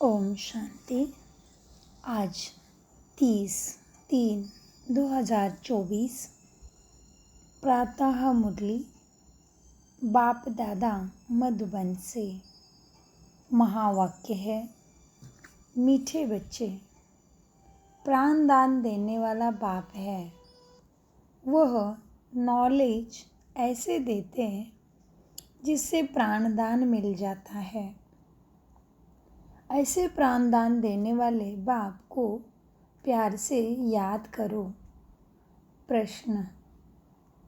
ओम शांति। आज 30/3/2024 प्रातः मुरली बाप दादा मधुबन से। महावाक्य है, मीठे बच्चे, प्राण दान देने वाला बाप है। वह नॉलेज ऐसे देते हैं जिससे प्राणदान मिल जाता है। ऐसे प्राणदान देने वाले बाप को प्यार से याद करो। प्रश्न,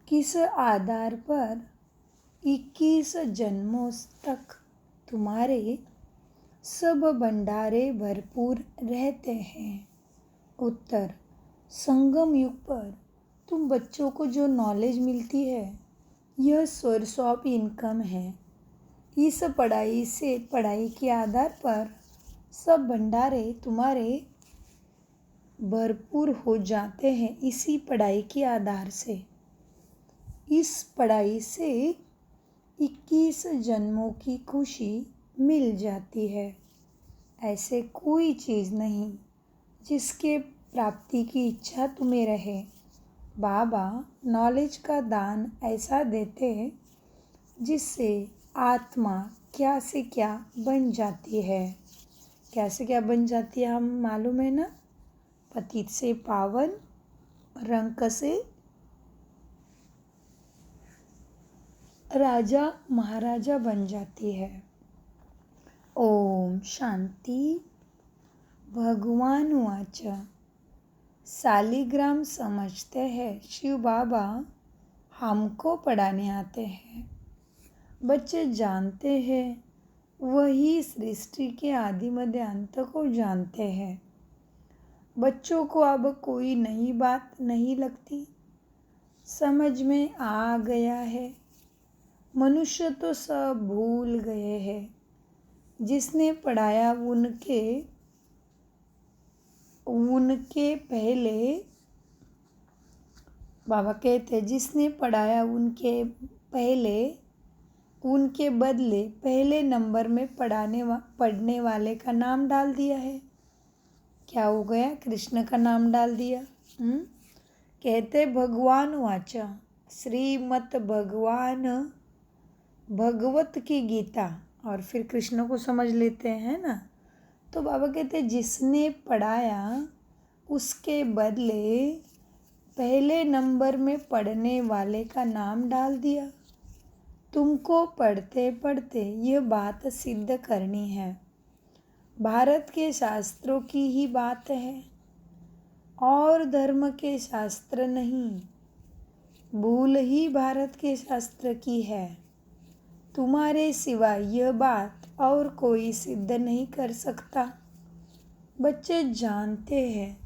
किस आधार पर 21 जन्मों तक तुम्हारे सब भंडारे भरपूर रहते हैं? उत्तर, संगम युग पर तुम बच्चों को जो नॉलेज मिलती है यह सोर्स ऑफ इनकम है। इस पढ़ाई के आधार पर सब भंडारे तुम्हारे भरपूर हो जाते हैं। इसी पढ़ाई के आधार से, इस पढ़ाई से 21 जन्मों की खुशी मिल जाती है। ऐसे कोई चीज़ नहीं जिसके प्राप्ति की इच्छा तुम्हें रहे। बाबा नॉलेज का दान ऐसा देते हैं जिससे आत्मा क्या से क्या बन जाती है। क्या से क्या बन जाती है हम मालूम है ना। पतित से पावन, रंक से राजा महाराजा बन जाती है। ओम शांति। भगवान वाच, सालिग्राम समझते हैं शिव बाबा हमको पढ़ाने आते हैं। बच्चे जानते हैं वही सृष्टि के आदि मध्य अंत को जानते हैं। बच्चों को अब कोई नई बात नहीं लगती, समझ में आ गया है। मनुष्य तो सब भूल गए हैं। जिसने पढ़ाया उनके पहले, बाबा कहते जिसने पढ़ाया उनके पहले, उनके बदले पहले नंबर में पढ़ने वाले का नाम डाल दिया है। क्या हो गया? कृष्ण का नाम डाल दिया। कहते भगवान वाचा, श्रीमत भगवत की गीता, और फिर कृष्ण को समझ लेते हैं ना। तो बाबा कहते जिसने पढ़ाया उसके बदले पहले नंबर में पढ़ने वाले का नाम डाल दिया। तुमको पढ़ते पढ़ते यह बात सिद्ध करनी है। भारत के शास्त्रों की ही बात है और धर्म के शास्त्र नहीं। भूल ही भारत के शास्त्र की है। तुम्हारे सिवा यह बात और कोई सिद्ध नहीं कर सकता। बच्चे जानते हैं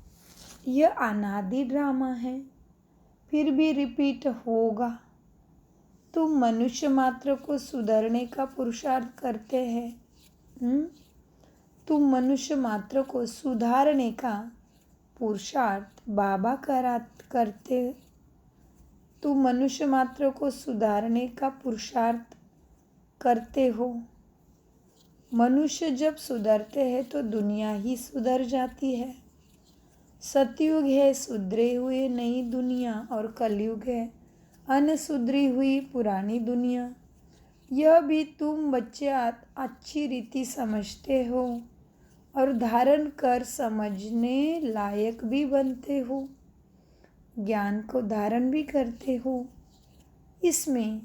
यह अनादि ड्रामा है, फिर भी रिपीट होगा। तुम मनुष्य मात्र को सुधरने का पुरुषार्थ करते हैं। तुम मनुष्य मात्र को सुधारने का पुरुषार्थ बाबा करते। तुम मनुष्य मात्र को सुधारने का पुरुषार्थ करते हो। मनुष्य जब सुधरते हैं तो दुनिया ही सुधर जाती है। सतयुग है सुधरे हुए नई दुनिया, और कलयुग है अनसुधरी हुई पुरानी दुनिया। यह भी तुम बच्चे अच्छी रीति समझते हो और धारण कर समझने लायक भी बनते हो। ज्ञान को धारण भी करते हो। इसमें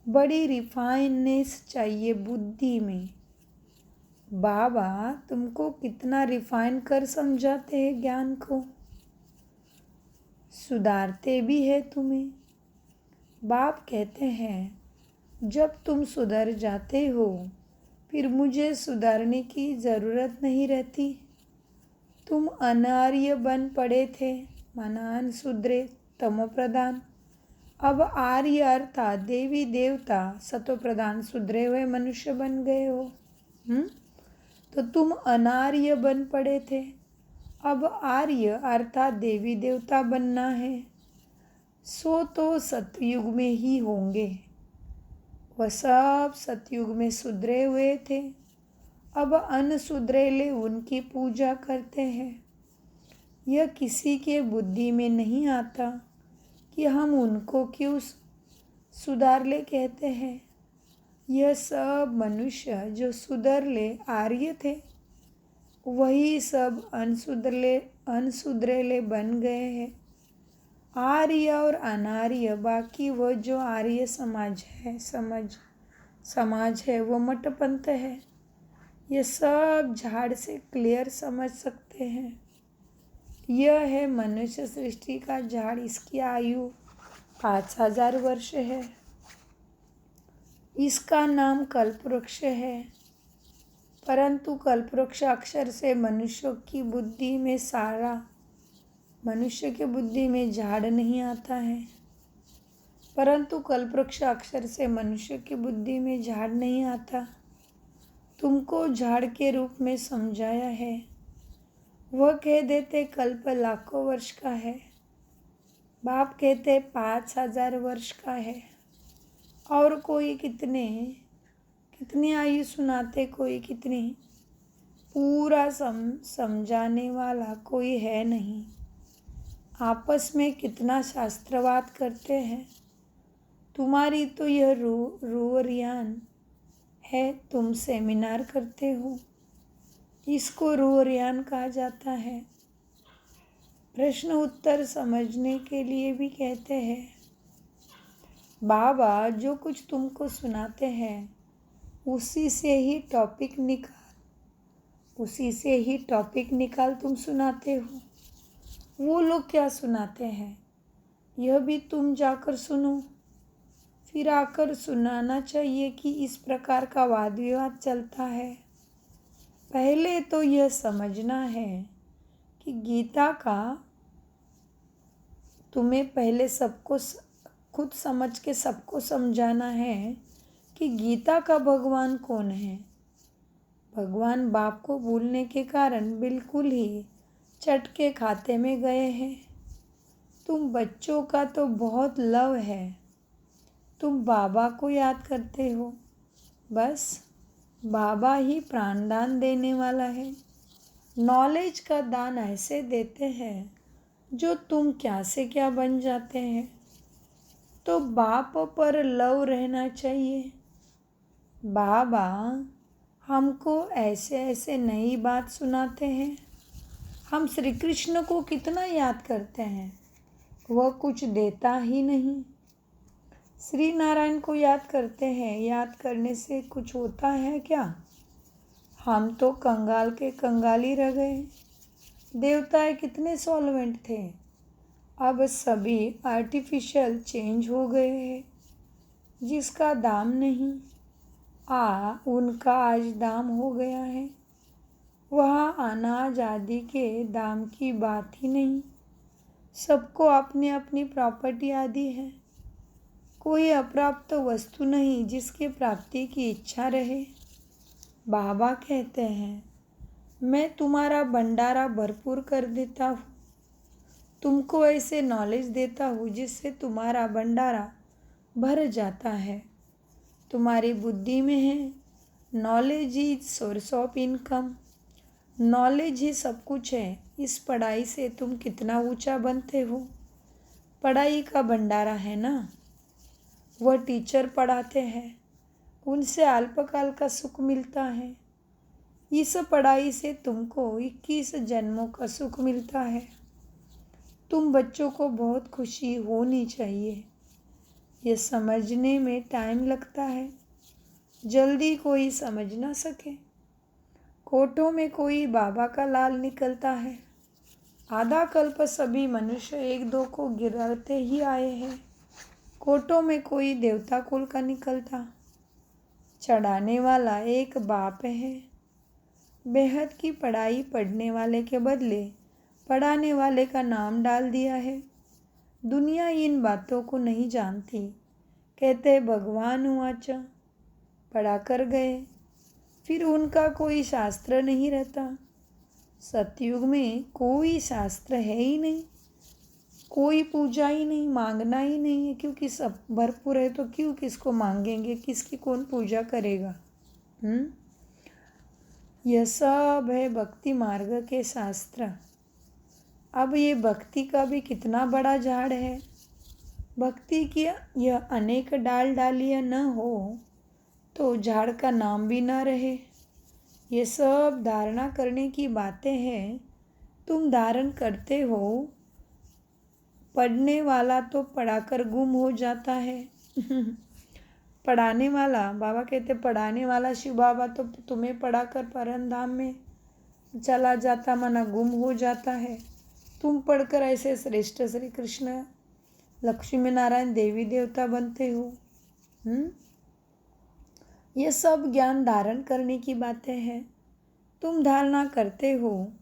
बड़ी रिफाइननेस चाहिए बुद्धि में। बाबा तुमको कितना रिफाइन कर समझाते हैं, ज्ञान को सुधारते भी है तुम्हें। बाप कहते हैं जब तुम सुधर जाते हो फिर मुझे सुधारने की ज़रूरत नहीं रहती। तुम अनार्य बन पड़े थे, माना अनसुधरे, तमो प्रधान। अब आर्य अर्थात देवी देवता सतो प्रधान सुधरे हुए मनुष्य बन गए हो। तो तुम अनार्य बन पड़े थे, अब आर्य अर्थात देवी देवता बनना है। सो तो सतयुग में ही होंगे। वह सब सतयुग में सुधरे हुए थे, अब अनसुधरेले उनकी पूजा करते हैं। यह किसी के बुद्धि में नहीं आता कि हम उनको क्यों सुधारले कहते हैं। यह सब मनुष्य जो सुधरले आर्य थे, वही सब अनसुधरेले बन गए हैं। आर्य और अनार्य, बाकी वह जो आर्य समाज है वो मठपंथ है। ये सब झाड़ से क्लियर समझ सकते हैं। यह है मनुष्य सृष्टि का झाड़। इसकी आयु 5000 वर्ष है। इसका नाम कल्पवृक्ष है। परंतु कल्पवृक्ष अक्षर से मनुष्य की बुद्धि में झाड़ नहीं आता है। परंतु कल्पवृक्ष अक्षर से मनुष्य की बुद्धि में झाड़ नहीं आता। तुमको झाड़ के रूप में समझाया है। वह कह देते कल्प लाखों वर्ष का है। बाप कहते 5000 वर्ष का है। और कोई कितनी आयु सुनाते, कोई कितनी। पूरा समझाने वाला कोई है नहीं। आपस में कितना शास्त्रवाद करते हैं। तुम्हारी तो यह रूवरियान है। तुम सेमिनार करते हो, इसको रूवरियान कहा जाता है। प्रश्न उत्तर समझने के लिए भी कहते हैं। बाबा जो कुछ तुमको सुनाते हैं उसी से ही टॉपिक निकाल तुम सुनाते हो। वो लोग क्या सुनाते हैं यह भी तुम जाकर सुनो। फिर आकर सुनाना चाहिए कि इस प्रकार का वाद विवाद चलता है। पहले तो यह समझना है कि गीता का तुम्हें पहले सबको खुद समझ के सबको समझाना है कि गीता का भगवान कौन है। भगवान बाप को भूलने के कारण बिल्कुल ही चट के खाते में गए हैं। तुम बच्चों का तो बहुत लव है। तुम बाबा को याद करते हो। बस बाबा ही प्राणदान देने वाला है। नॉलेज का दान ऐसे देते हैं जो तुम क्या से क्या बन जाते हैं। तो बाप पर लव रहना चाहिए। बाबा हमको ऐसे नई बात सुनाते हैं। हम श्री कृष्ण को कितना याद करते हैं, वह कुछ देता ही नहीं। श्री नारायण को याद करते हैं, याद करने से कुछ होता है क्या? हम तो कंगाल के कंगाल ही रह गए। देवताएं कितने सॉल्वेंट थे, अब सभी आर्टिफिशियल चेंज हो गए हैं। जिसका दाम नहीं उनका आज दाम हो गया है। वहाँ अनाज आदि के दाम की बात ही नहीं। सबको अपनी अपनी प्रॉपर्टी आदि है। कोई अप्राप्त वस्तु नहीं जिसके प्राप्ति की इच्छा रहे। बाबा कहते हैं मैं तुम्हारा भंडारा भरपूर कर देता हूँ। तुमको ऐसे नॉलेज देता हूँ जिससे तुम्हारा भंडारा भर जाता है। तुम्हारी बुद्धि में है knowledge is source of income. Knowledge ही सब कुछ है। इस पढ़ाई से तुम कितना ऊंचा बनते हो। पढ़ाई का भंडारा है ना। वह टीचर पढ़ाते हैं, उनसे अल्पकाल का सुख मिलता है। इस पढ़ाई से तुमको 21 जन्मों का सुख मिलता है। तुम बच्चों को बहुत खुशी होनी चाहिए। ये समझने में टाइम लगता है, जल्दी कोई समझ ना सके। कोठों में कोई बाबा का लाल निकलता है। आधा कल्प सभी मनुष्य एक दो को गिराते ही आए हैं। कोठों में कोई देवता कुल का निकलता। चढ़ाने वाला एक बाप है। बेहद की पढ़ाई पढ़ने वाले के बदले पढ़ाने वाले का नाम डाल दिया है। दुनिया इन बातों को नहीं जानती। कहते भगवान उवाच, पढ़ा कर गए, फिर उनका कोई शास्त्र नहीं रहता। सतयुग में कोई शास्त्र है ही नहीं, कोई पूजा ही नहीं, मांगना ही नहीं है, क्योंकि सब भरपूर है तो क्यों किसको मांगेंगे, किसकी कौन पूजा करेगा। यह सब है भक्ति मार्ग के शास्त्र। अब ये भक्ति का भी कितना बड़ा झाड़ है। भक्ति की यह अनेक डाल डालियाँ न हो तो झाड़ का नाम भी न रहे। ये सब धारणा करने की बातें हैं। तुम धारण करते हो। पढ़ने वाला तो पढ़ाकर गुम हो जाता है। पढ़ाने वाला, बाबा कहते पढ़ाने वाला शिव बाबा तो तुम्हें पढ़ाकर परम धाम में चला जाता, माना गुम हो जाता है। तुम पढ़कर ऐसे श्रेष्ठ श्री कृष्ण लक्ष्मी नारायण देवी देवता बनते हो। ये सब ज्ञान धारण करने की बातें हैं। तुम धारणा करते हो।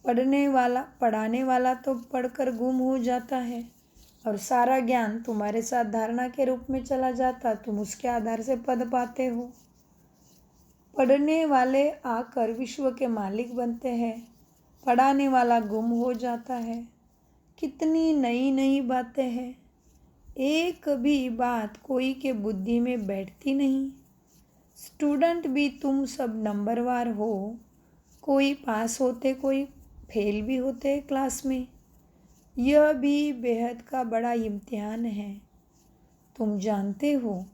पढ़ाने वाला तो पढ़कर गुम हो जाता है और सारा ज्ञान तुम्हारे साथ धारणा के रूप में चला जाता, तुम उसके आधार से पद पाते हो। पढ़ने वाले आकर विश्व के मालिक बनते हैं, पढ़ाने वाला गुम हो जाता है। कितनी नई नई बातें हैं। एक भी बात कोई के बुद्धि में बैठती नहीं। स्टूडेंट भी तुम सब नंबरवार हो। कोई पास होते, कोई फेल भी होते क्लास में। यह भी बेहद का बड़ा इम्तिहान है। तुम जानते हो,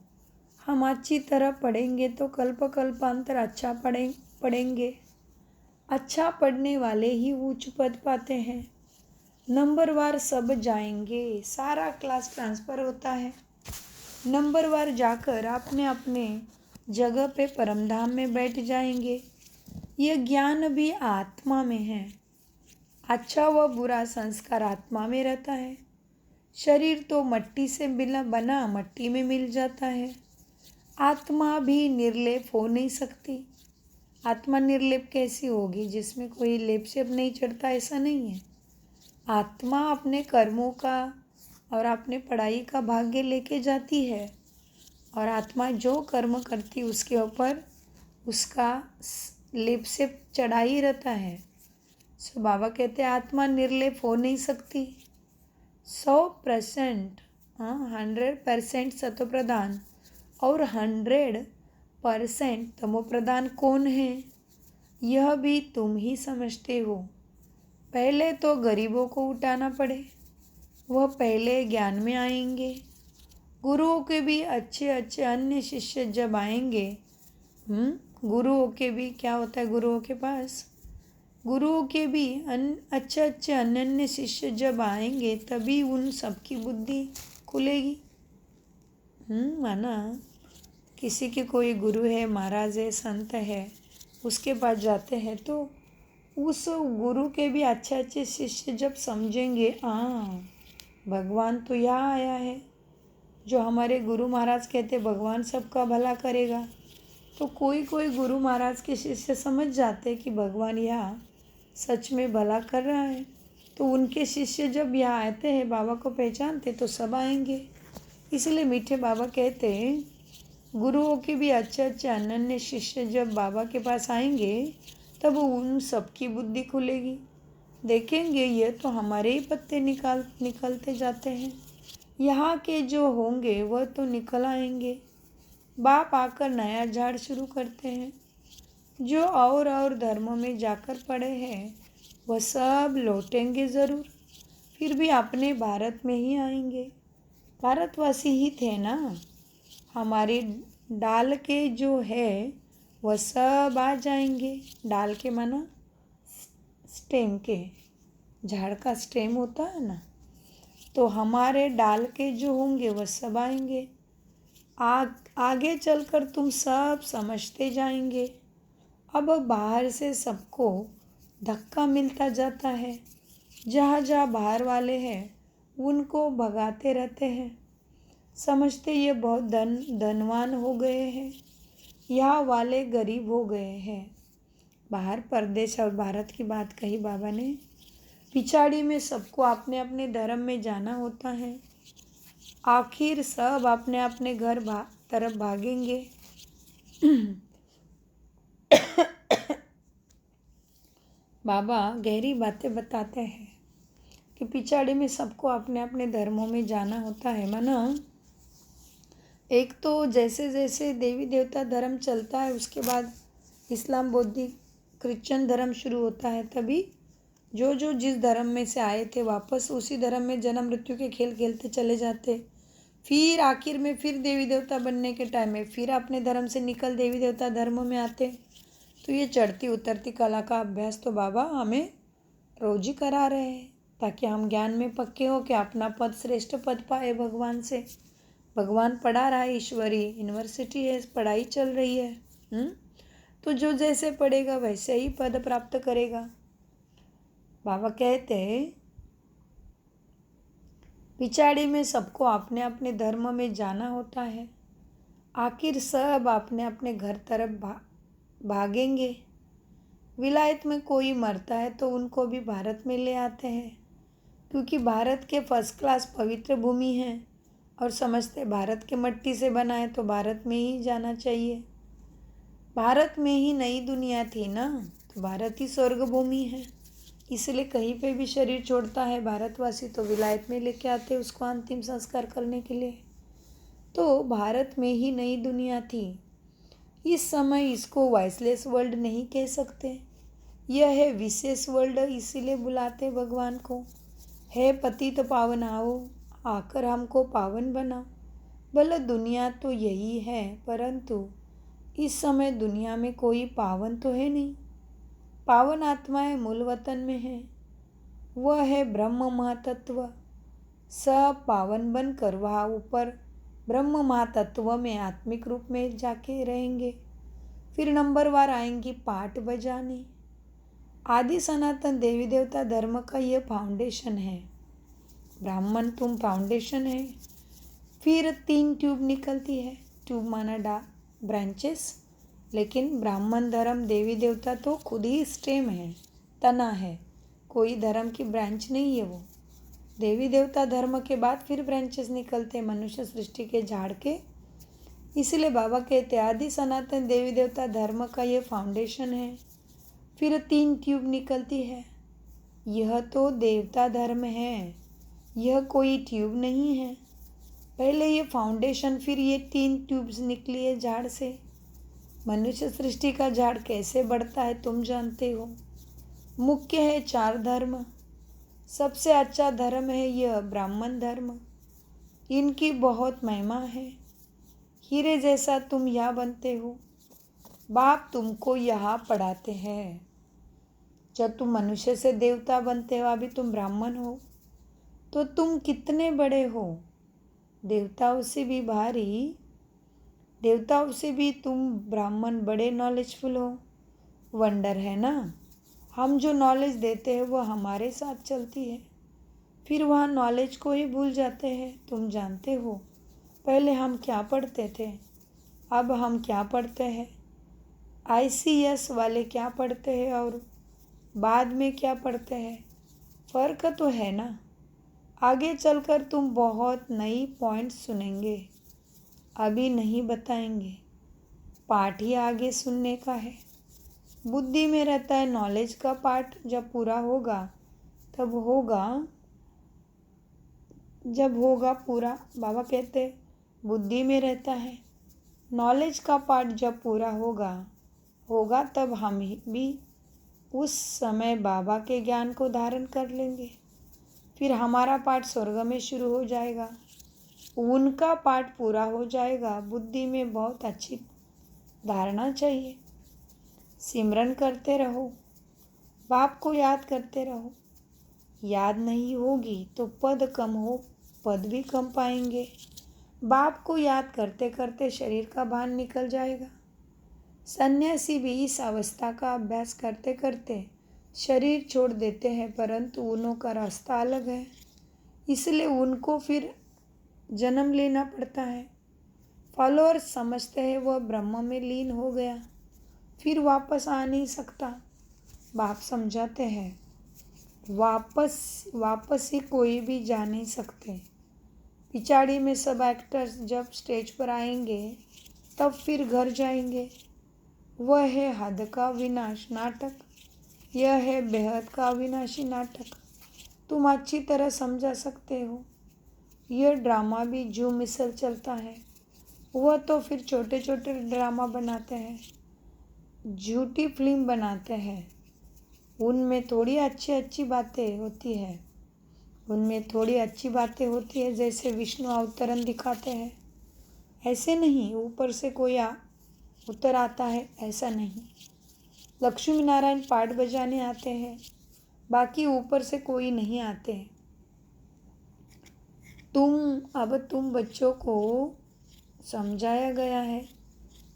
हम अच्छी तरह पढ़ेंगे तो कल्पांतर अच्छा पढ़ेंगे। अच्छा पढ़ने वाले ही उच्च पद पाते हैं। नंबरवार सब जाएंगे, सारा क्लास ट्रांसफ़र होता है। नंबरवार जाकर अपने अपने जगह पे परमधाम में बैठ जाएंगे। यह ज्ञान भी आत्मा में है। अच्छा व बुरा संस्कार आत्मा में रहता है। शरीर तो मट्टी से बना मट्टी में मिल जाता है। आत्मा भी निर्लेप हो नहीं सकती। आत्मा निर्लेप कैसी होगी? जिसमें कोई लेप सेप नहीं चढ़ता, ऐसा नहीं है। आत्मा अपने कर्मों का और अपने पढ़ाई का भाग्य लेके जाती है और आत्मा जो कर्म करती उसके ऊपर उसका लेप सेप चढ़ा ही रहता है। सो बाबा कहते हैं आत्मा निर्लेप हो नहीं सकती। 100% 100% सतोप्रधान और 100% तमोप्रधान कौन है? यह भी तुम ही समझते हो। पहले तो गरीबों को उठाना पड़े, वह पहले ज्ञान में आएंगे। गुरुओं के भी अच्छे अच्छे अन्य शिष्य जब आएंगे, गुरुओं के भी क्या होता है? गुरुओं के भी अच्छे अच्छे अनन्य शिष्य जब आएंगे तभी उन सबकी बुद्धि खुलेगी। माना किसी के कोई गुरु है, महाराज है, संत है, उसके पास जाते हैं तो उस गुरु के भी अच्छे अच्छे शिष्य जब समझेंगे, भगवान तो यहाँ आया है। जो हमारे गुरु महाराज कहते भगवान सबका भला करेगा, तो कोई कोई गुरु महाराज के शिष्य समझ जाते कि भगवान यहाँ सच में भला कर रहा है। तो उनके शिष्य जब यहाँ आते हैं, बाबा को पहचानते, तो सब आएंगे। इसलिए मीठे बाबा कहते हैं गुरुओं के भी अच्छे अच्छे अनन्य शिष्य जब बाबा के पास आएंगे तब उन सबकी बुद्धि खुलेगी। देखेंगे ये तो हमारे ही पत्ते निकलते जाते हैं। यहाँ के जो होंगे वह तो निकल आएंगे। बाप आकर नया झाड़ शुरू करते हैं। जो और धर्मों में जाकर पड़े हैं वह सब लौटेंगे ज़रूर, फिर भी अपने भारत में ही आएंगे। भारतवासी ही थे ना। हमारी डाल के जो है वह सब आ जाएंगे। डाल के माना स्टेम के, झाड़ का स्टेम होता है ना, तो हमारे डाल के जो होंगे वह सब आएंगे। आगे चलकर तुम सब समझते जाएंगे। अब बाहर से सबको धक्का मिलता जाता है। जहाँ जहाँ बाहर वाले हैं उनको भगाते रहते हैं। समझते ये बहुत धनवान हो गए हैं, यहाँ वाले गरीब हो गए हैं। बाहर परदेश और भारत की बात कही बाबा ने। पिछाड़ी में सबको अपने अपने धर्म में जाना होता है। आखिर सब अपने अपने घर तरफ भागेंगे। बाबा गहरी बातें बताते हैं कि पिछाड़ी में सबको अपने अपने धर्मों में जाना होता है। माना एक तो जैसे जैसे देवी देवता धर्म चलता है उसके बाद इस्लाम बौद्धिक क्रिश्चियन धर्म शुरू होता है, तभी जो जो जिस धर्म में से आए थे वापस उसी धर्म में जन्म मृत्यु के खेल खेलते चले जाते। फिर आखिर में फिर देवी देवता बनने के टाइम में फिर अपने धर्म से निकल देवी देवता धर्म में आते। तो ये चढ़ती उतरती कला का अभ्यास तो बाबा हमें रोज ही करा रहे हैं, ताकि हम ज्ञान में पक्के हो कि अपना पद श्रेष्ठ पद पाए भगवान से। भगवान पढ़ा रहा है, ईश्वरी यूनिवर्सिटी है, पढ़ाई चल रही है। तो जो जैसे पढ़ेगा वैसे ही पद प्राप्त करेगा। बाबा कहते हैं पिछाड़ी में सबको अपने अपने धर्म में जाना होता है, आखिर सब अपने अपने घर तरफ भागेंगे। विलायत में कोई मरता है तो उनको भी भारत में ले आते हैं, क्योंकि भारत के फर्स्ट क्लास पवित्र भूमि है और समझते भारत के मट्टी से बना है तो भारत में ही जाना चाहिए। भारत में ही नई दुनिया थी ना, तो भारत ही स्वर्ग भूमि है, इसलिए कहीं पे भी शरीर छोड़ता है भारतवासी तो विलायत में लेके आते उसको अंतिम संस्कार करने के लिए। तो भारत में ही नई दुनिया थी। इस समय इसको वॉइसलेस वर्ल्ड नहीं कह सकते, यह है विशेष वर्ल्ड, इसीलिए बुलाते भगवान को। है पतित पावन आओ, आकर हमको पावन बनाओ। भले दुनिया तो यही है, परंतु इस समय दुनिया में कोई पावन तो है नहीं। पावन आत्माएं मूल वतन में है, वह है ब्रह्म महातत्व। सब पावन बनकर वहाँ ऊपर ब्रह्म महातत्व में आत्मिक रूप में जाके रहेंगे। फिर नंबरवार आएंगी पाठ बजाने। आदि सनातन देवी देवता धर्म का यह फाउंडेशन है। ब्राह्मण तुम फाउंडेशन है। फिर 3 ट्यूब निकलती है, ट्यूब माना ब्रांचेस, लेकिन ब्राह्मण धर्म देवी देवता तो खुद ही स्टेम है, तना है, कोई धर्म की ब्रांच नहीं है वो। देवी देवता धर्म के बाद फिर ब्रांचेस निकलते मनुष्य सृष्टि के झाड़ के। इसलिए बाबा कहते आदि सनातन देवी देवता धर्म का ये फाउंडेशन है। फिर 3 ट्यूब निकलती है, यह तो देवता धर्म है, यह कोई ट्यूब नहीं है। पहले ये फाउंडेशन, फिर ये 3 ट्यूब्स निकली है झाड़ से। मनुष्य सृष्टि का झाड़ कैसे बढ़ता है तुम जानते हो। मुख्य है 4 धर्म, सबसे अच्छा धर्म है यह ब्राह्मण धर्म। इनकी बहुत महिमा है। हीरे जैसा तुम यहाँ बनते हो, बाप तुमको यहाँ पढ़ाते हैं। जब तुम मनुष्य से देवता बनते हो, अभी तुम ब्राह्मण हो, तो तुम कितने बड़े हो, देवताओं से भी भारी, देवताओं से भी तुम ब्राह्मण बड़े नॉलेजफुल हो। वंडर है ना, हम जो नॉलेज देते हैं वो हमारे साथ चलती है, फिर वहाँ नॉलेज को ही भूल जाते हैं। तुम जानते हो पहले हम क्या पढ़ते थे, अब हम क्या पढ़ते हैं, ICS वाले क्या पढ़ते हैं और बाद में क्या पढ़ते हैं, फ़र्क तो है ना। आगे चलकर तुम बहुत नई पॉइंट्स सुनेंगे, अभी नहीं बताएंगे, पाठ ही आगे सुनने का है। बुद्धि में रहता है नॉलेज का पार्ट, जब पूरा होगा तब होगा, जब होगा पूरा। बाबा कहते बुद्धि में रहता है नॉलेज का पार्ट, जब पूरा होगा तब हम भी उस समय बाबा के ज्ञान को धारण कर लेंगे। फिर हमारा पाठ स्वर्ग में शुरू हो जाएगा, उनका पाठ पूरा हो जाएगा। बुद्धि में बहुत अच्छी धारणा चाहिए। सिमरन करते रहो, बाप को याद करते रहो। याद नहीं होगी तो पद कम हो, पद भी कम पाएंगे। बाप को याद करते करते शरीर का भान निकल जाएगा। सन्यासी भी इस अवस्था का अभ्यास करते करते शरीर छोड़ देते हैं, परंतु उन्हों का रास्ता अलग है, इसलिए उनको फिर जन्म लेना पड़ता है। फॉलोअर्स समझते हैं वह ब्रह्म में लीन हो गया, फिर वापस आ नहीं सकता। बाप समझाते हैं वापस ही कोई भी जा नहीं सकते। पिछाड़ी में सब एक्टर्स जब स्टेज पर आएंगे तब फिर घर जाएंगे। वह है हद का विनाश नाटक, यह है बेहद का अविनाशी नाटक। तुम अच्छी तरह समझा सकते हो। यह ड्रामा भी जो मिसल चलता है, वह तो फिर छोटे छोटे ड्रामा बनाते हैं। झूठी फिल्म बनाते हैं। उनमें थोड़ी अच्छी अच्छी बातें होती है, उनमें थोड़ी अच्छी बातें होती है, जैसे विष्णु अवतरण दिखाते हैं, ऐसे नहीं ऊपर से कोई उतर आता है, ऐसा नहीं। लक्ष्मी नारायण पाठ बजाने आते हैं, बाकी ऊपर से कोई नहीं आते। तुम बच्चों को समझाया गया है,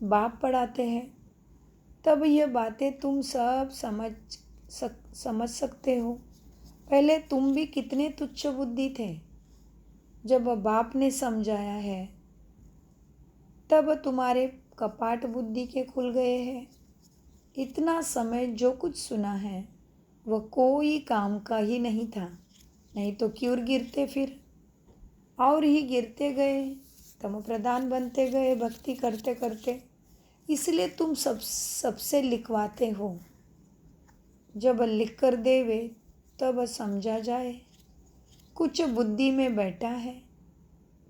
बाप पढ़ाते हैं, तब यह बातें तुम सब समझ सकते हो। पहले तुम भी कितने तुच्छ बुद्धि थे, जब बाप ने समझाया है तब तुम्हारे कपाट बुद्धि के खुल गए हैं। इतना समय जो कुछ सुना है वह कोई काम का ही नहीं था, नहीं तो क्यों गिरते फिर, और ही गिरते गए, तम प्रधान बनते गए भक्ति करते करते। इसलिए तुम सबसे लिखवाते हो, जब लिख कर देवे तब समझा जाए। कुछ बुद्धि में बैठा है,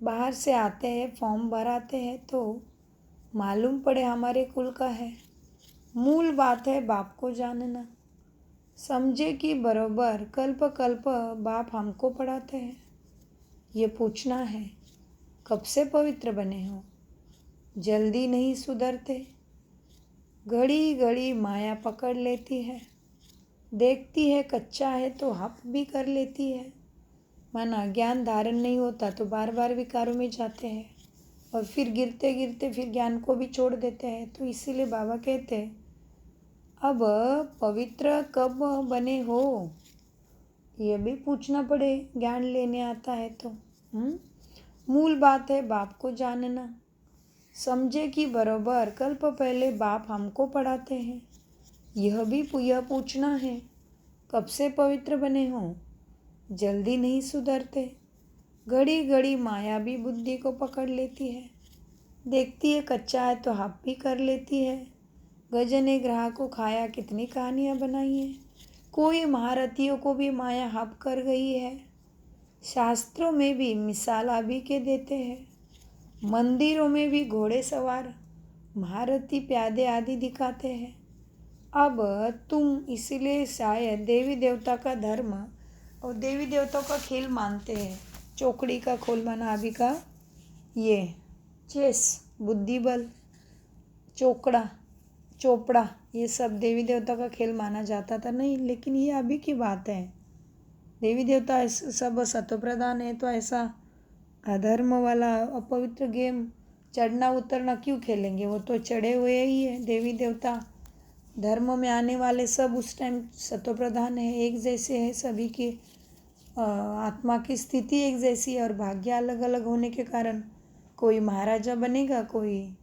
बाहर से आते हैं फॉर्म भराते हैं तो मालूम पड़े हमारे कुल का है। मूल बात है बाप को जानना, समझे कि बरोबर कल्प कल्प बाप हमको पढ़ाते हैं। ये पूछना है कब से पवित्र बने हो, जल्दी नहीं सुधरते। घड़ी घड़ी माया पकड़ लेती है, देखती है कच्चा है तो हप भी कर लेती है। माना ज्ञान धारण नहीं होता तो बार बार विकारों में जाते हैं और फिर गिरते गिरते फिर ज्ञान को भी छोड़ देते हैं। तो इसीलिए बाबा कहते हैं अब पवित्र कब बने हो, ये भी पूछना पड़े, ज्ञान लेने आता है तो। मूल बात है बाप को जानना, समझे कि बरोबर कल्प पहले बाप हमको पढ़ाते हैं। यह पूछना है कब से पवित्र बने हो, जल्दी नहीं सुधरते। घड़ी घड़ी माया भी बुद्धि को पकड़ लेती है, देखती है कच्चा है तो हाफ भी कर लेती है। गजने ग्राहक को खाया कितनी कहानियाँ बनाई हैं, कोई महारथियों को भी माया हाफ कर गई है। शास्त्रों में भी मिसाल अभी के देते हैं, मंदिरों में भी घोड़े सवार महारथी प्यादे आदि दिखाते हैं। अब तुम इसलिए शायद देवी देवता का धर्म और देवी देवताओं का खेल मानते हैं। चौकड़ी का खोल माना अभी का ये चेस, बुद्धिबल, चोपड़ा, ये सब देवी देवता का खेल माना जाता था। नहीं, लेकिन ये अभी की बात है। देवी देवता सब सतोप्रधान है तो ऐसा अधर्म वाला अपवित्र गेम चढ़ना उतरना क्यों खेलेंगे, वो तो चढ़े हुए ही है। देवी देवता धर्म में आने वाले सब उस टाइम सतोप्रधान है, एक जैसे है, सभी की आत्मा की स्थिति एक जैसी है और भाग्य अलग अलग होने के कारण कोई महाराजा बनेगा, कोई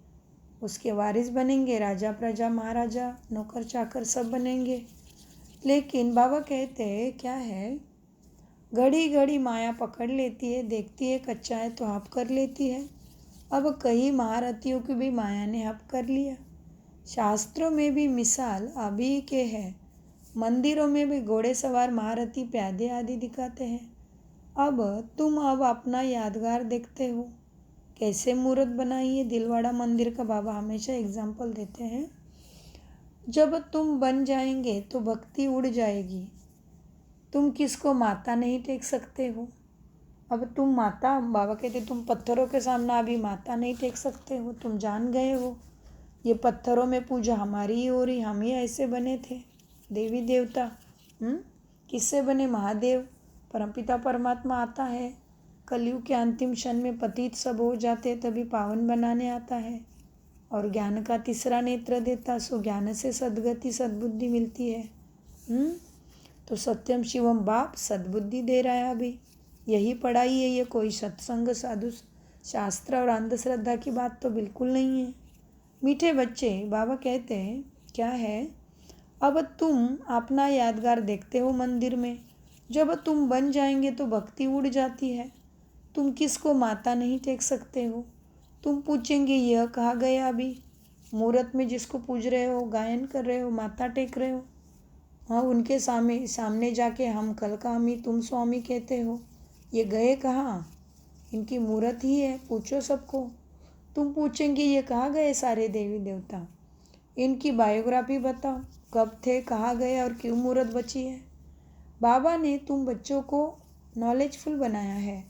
उसके वारिस बनेंगे, राजा प्रजा महाराजा नौकर चाकर सब बनेंगे। लेकिन बाबा कहते हैं क्या है, घड़ी घड़ी माया पकड़ लेती है, देखती है कच्चा है तो हप कर लेती है। अब कई महारथियों की भी माया ने हप कर लिया। शास्त्रों में भी मिसाल अभी के हैं, मंदिरों में भी घोड़े सवार महारथी प्यादे आदि दिखाते हैं। अब तुम अपना यादगार देखते हो, कैसे मूर्त बनाई है। दिलवाड़ा मंदिर का बाबा हमेशा एग्जाम्पल देते हैं, जब तुम बन जाएंगे तो भक्ति उड़ जाएगी। तुम किसको माता नहीं टेक सकते हो। अब तुम माता, बाबा कहते तुम पत्थरों के सामने अभी माता नहीं टेक सकते हो, तुम जान गए हो ये पत्थरों में पूजा हमारी ही हो रही, हम ही ऐसे बने थे। देवी देवता किससे बने, महादेव परमपिता परमात्मा आता है, कलयुग के अंतिम क्षण में पतित सब हो जाते तभी पावन बनाने आता है और ज्ञान का तीसरा नेत्र देता, सो ज्ञान से सद्गति सद्बुद्धि मिलती है। तो सत्यम शिवम बाप सद्बुद्धि दे रहा है। अभी यही पढ़ाई है, ये कोई सत्संग साधु शास्त्र और अंधश्रद्धा की बात तो बिल्कुल नहीं है। मीठे बच्चे, बाबा कहते हैं क्या है, अब तुम अपना यादगार देखते हो मंदिर में, जब तुम बन जाएंगे तो भक्ति उड़ जाती है। तुम किसको माता नहीं टेक सकते हो। तुम पूछेंगे यह कहा गया, अभी मूर्त में जिसको पूज रहे हो, गायन कर रहे हो, माता टेक रहे हो, हाँ उनके सामने जाके हम कल का हमी तुम स्वामी कहते हो, ये गए कहाँ, इनकी मूर्त ही है, पूछो सबको। तुम पूछेंगे ये कहाँ गए सारे देवी देवता। इनकी बायोग्राफी बताओ, कब थे, कहाँ गए और क्यों मूर्त बची है। बाबा ने तुम बच्चों को नॉलेजफुल बनाया है,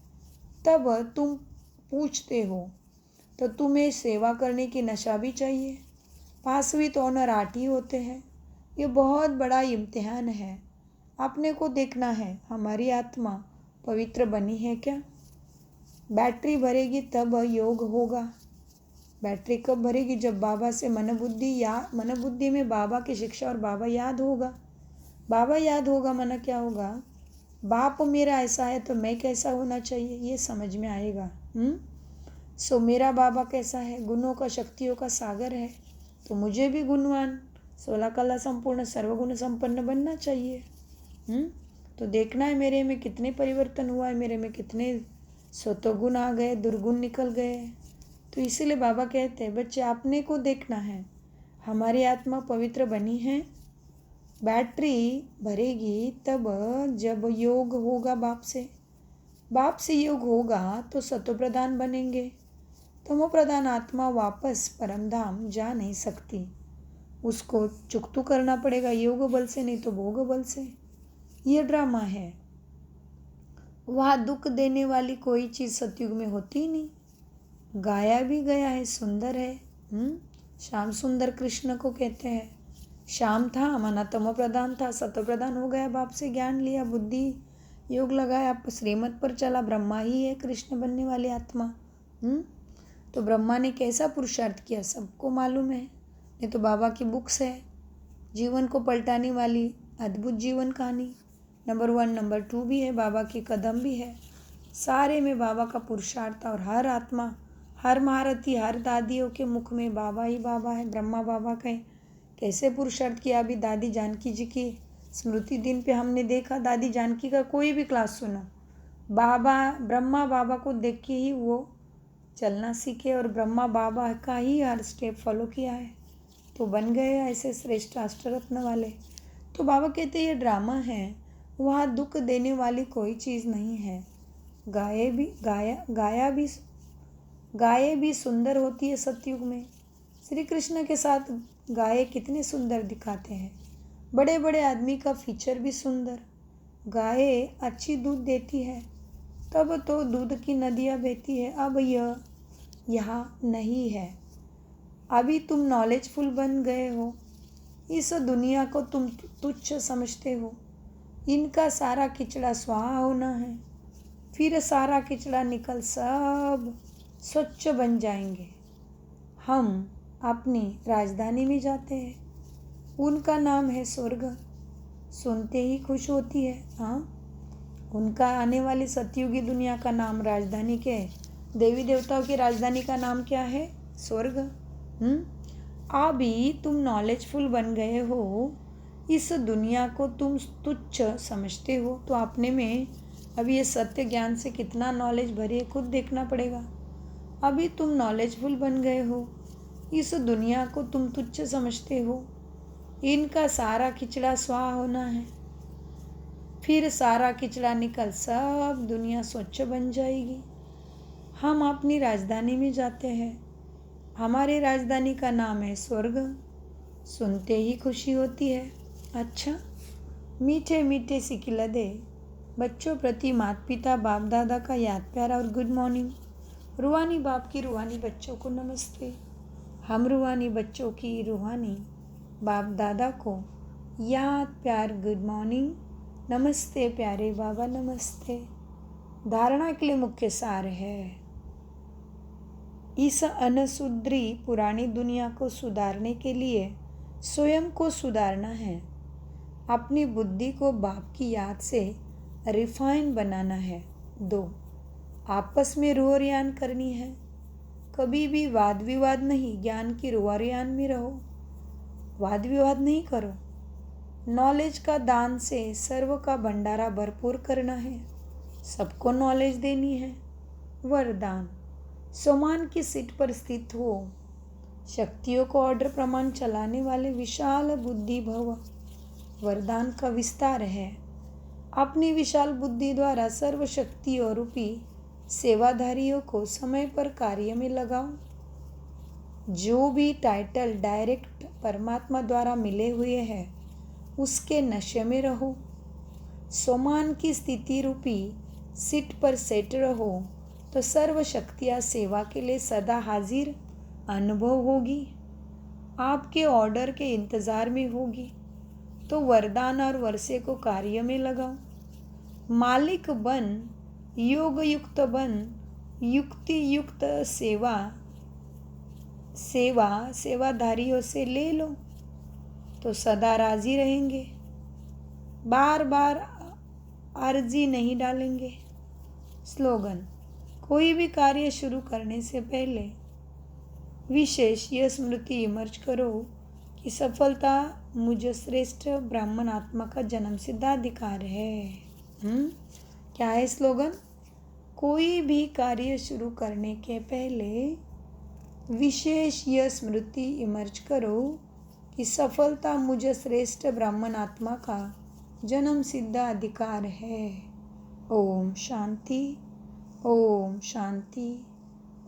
तब तुम पूछते हो तो तुम्हें सेवा करने की नशा भी चाहिए। पास विद ऑनर 8 ही होते हैं। ये बहुत बड़ा इम्तिहान है। अपने को देखना है, हमारी आत्मा पवित्र बनी है क्या। बैटरी भरेगी तब योग होगा। बैटरी कब भरेगी, जब बाबा से मन बुद्धि में बाबा की शिक्षा और बाबा याद होगा। बाबा याद होगा माना क्या होगा, बाप मेरा ऐसा है तो मैं कैसा होना चाहिए, ये समझ में आएगा। सो मेरा बाबा कैसा है, गुणों का शक्तियों का सागर है, तो मुझे भी गुणवान 16 कला संपूर्ण सर्वगुण संपन्न बनना चाहिए। तो देखना है मेरे में कितने परिवर्तन हुआ है, मेरे में कितने सतोगुण आ गए, दुर्गुण निकल गए। तो इसीलिए बाबा कहते हैं बच्चे आपने को देखना है, हमारी आत्मा पवित्र बनी है। बैटरी भरेगी तब जब योग होगा बाप से योग होगा तो सतो प्रधान बनेंगे। तमो प्रधान आत्मा वापस परमधाम जा नहीं सकती, उसको चुकतू करना पड़ेगा योग बल से, नहीं तो भोग बल से। ये ड्रामा है। वहाँ दुख देने वाली कोई चीज़ सतयुग में होती ही नहीं। गाया भी गया है, सुंदर है। श्याम सुंदर कृष्ण को कहते हैं। श्याम था माना तमो प्रधान था, सतो प्रधान हो गया, बाप से ज्ञान लिया, बुद्धि योग लगाया, श्रीमत पर चला। ब्रह्मा ही है कृष्ण बनने वाली आत्मा। तो ब्रह्मा ने कैसा पुरुषार्थ किया सबको मालूम है। नहीं तो बाबा की बुक्स है, जीवन को पलटाने वाली अद्भुत जीवन कहानी। नंबर 1 नंबर 2 भी है, बाबा की कदम भी है। सारे में बाबा का पुरुषार्थ, और हर आत्मा, हर महारथी, हर दादियों के मुख में बाबा ही बाबा है। ब्रह्मा बाबा कहे कैसे पुरुषार्थ किया। अभी दादी जानकी जी की स्मृति दिन पे हमने देखा, दादी जानकी का कोई भी क्लास सुना, बाबा ब्रह्मा बाबा को देख के ही वो चलना सीखे और ब्रह्मा बाबा का ही हर स्टेप फॉलो किया है, तो बन गए ऐसे श्रेष्ठ अष्टरत्न वाले। तो बाबा कहते ये ड्रामा है, वहाँ दुख देने वाली कोई चीज़ नहीं है। गाय भी सुंदर होती है सतयुग में। श्री कृष्ण के साथ गाय कितने सुंदर दिखाते हैं। बड़े बड़े आदमी का फीचर भी सुंदर। गाय अच्छी दूध देती है, तब तो दूध की नदियाँ बहती है। अब यह यहाँ नहीं है। अभी तुम नॉलेजफुल बन गए हो, इस दुनिया को तुम तुच्छ समझते हो। इनका सारा किचड़ा स्वाहा होना है, फिर सारा किचड़ा निकल सब स्वच्छ बन जाएंगे। हम अपनी राजधानी में जाते हैं, उनका नाम है स्वर्ग। सुनते ही खुश होती है। उनका आने वाली सतयुगी दुनिया का नाम राजधानी क्या है? देवी देवताओं की राजधानी का नाम क्या है? स्वर्ग। अभी तुम नॉलेजफुल बन गए हो, इस दुनिया को तुम तुच्छ समझते हो, तो अपने में अभी ये सत्य ज्ञान से कितना नॉलेज भरी है खुद देखना पड़ेगा। अभी तुम नॉलेजफुल बन गए हो, इस दुनिया को तुम तुच्छ समझते हो। इनका सारा किचड़ा स्वाहा होना है, फिर सारा किचड़ा निकल सब दुनिया स्वच्छ बन जाएगी। हम अपनी राजधानी में जाते हैं, हमारी राजधानी का नाम है स्वर्ग। सुनते ही खुशी होती है। अच्छा, मीठे मीठे सिकिलदे बच्चों प्रति माता पिता बाप दादा का याद प्यारा और गुड मॉर्निंग। रूहानी बाप की रूहानी बच्चों को नमस्ते। हम रूहानी बच्चों की रूहानी बाप दादा को याद प्यार गुड मॉर्निंग, नमस्ते प्यारे बाबा नमस्ते। धारणा के लिए मुख्य सार है, इस अनसुधरी पुरानी दुनिया को सुधारने के लिए स्वयं को सुधारना है। अपनी बुद्धि को बाप की याद से रिफाइन बनाना है। 2, आपस में रोहरियान करनी है। कभी भी वाद विवाद नहीं, ज्ञान की रोहरियान में रहो। वाद विवाद नहीं करो। नॉलेज का दान से सर्व का भंडारा भरपूर करना है। सबको नॉलेज देनी है। वरदान, सोमान की सीट पर स्थित हो, शक्तियों को ऑर्डर प्रमाण चलाने वाले विशाल बुद्धि भव। वरदान का विस्तार है, अपनी विशाल बुद्धि द्वारा सर्व शक्तियों रूपी सेवाधारियों को समय पर कार्य में लगाओ। जो भी टाइटल डायरेक्ट परमात्मा द्वारा मिले हुए हैं उसके नशे में रहो। सोमान की स्थिति रूपी सीट पर सेट रहो तो सर्व शक्तियाँ सेवा के लिए सदा हाजिर अनुभव होगी। आपके ऑर्डर के इंतज़ार में होगी तो वरदान और वर्षे को कार्य में लगाओ। मालिक बन, योग युक्त बन, युक्ति युक्त सेवाधारियों से ले लो तो सदा राजी रहेंगे। बार बार अर्जी नहीं डालेंगे। स्लोगन: कोई भी कार्य शुरू करने से पहले विशेष यह स्मृति इमर्ज करो कि सफलता मुझ श्रेष्ठ ब्राह्मण आत्मा का जन्म सिद्धाधिकार है। क्या है स्लोगन? कोई भी कार्य शुरू करने के पहले विशेष यह स्मृति इमर्ज करो कि सफलता मुझ श्रेष्ठ ब्राह्मण आत्मा का जन्म सिद्ध अधिकार है। ओम शांति, ओम शांति,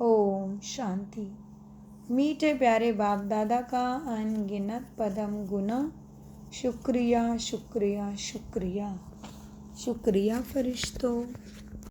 ओम शांति। मीठे प्यारे बाप दादा का अनगिनत पदम गुना शुक्रिया, शुक्रिया, शुक्रिया, शुक्रिया फरिश्तों।